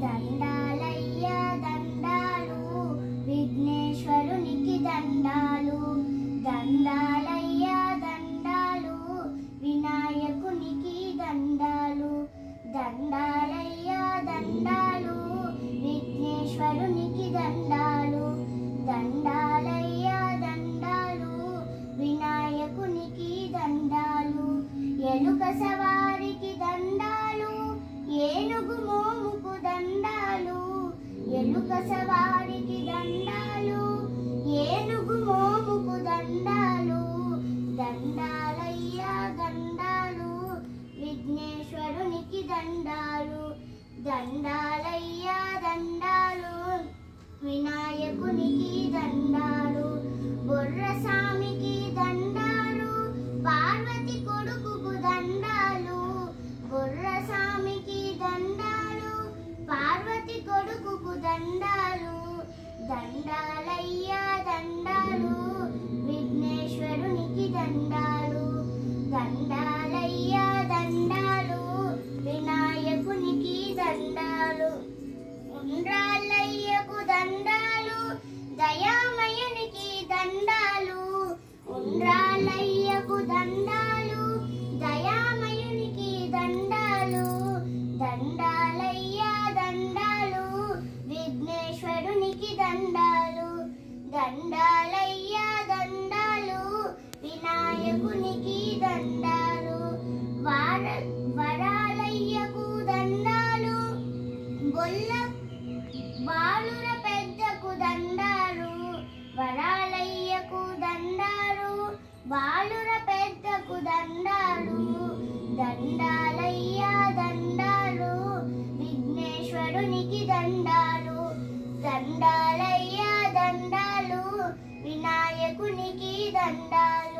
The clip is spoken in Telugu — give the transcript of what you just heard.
దండాలయ్యా దండాలు విఘ్నేశ్వరునికి దండాలు దండాలయ్యా దండాలు వినాయకునికి దండాలు దండాలయ్యా దండాలు విఘ్నేశ్వరునికి దండాలు దండాలయ్యా దండాలు వినాయకునికి దండాలు ఎలుక సవారికి దండాలు ఏనుగు మోముకు దండాలు ఎలుక సవారికి దండాలు ఏనుగు మోముకు దండాలు దండాలయ్యా దండాలు విఘ్నేశ్వరునికి దండాలు దండాలయ్యా దండాలు వినాయకునికి దండాలు బొర్రస్వామికి దండాలు పార్వతి కొడుకుకు దండాలు బొర్రస్వామికి దండాలు పార్వతి కొడుకుకు దండాలు దండాలయ్యా దండాలు విఘ్నేశ్వరునికి దండాలు దండాలయ్యా దండాలు వినాయకునికి దండాలు ఉండ్రాళ్ళయ్యకు దండాలు దయామయునికి దండాలు ఉండ్రాళ్ళయ్యకు దండాలు దయామయునికి దండాలు దండాలయ్యా దండాలు విఘ్నేశ్వరునికి దండాలు దండాలయ్యా దండాలు వినాయకునికి దండాలు వరాలయ్యకు దండాలు గొల్ల బాలుర పెద్దకు దండాలు వరాలయ్యకు దండాలు బాలుర పెద్దకు దండాలు దండాలయ్యా దండాలు విఘ్నేశ్వరునికి దండాలు దండాలయ్యా దండాలు వినాయకునికి దండాలు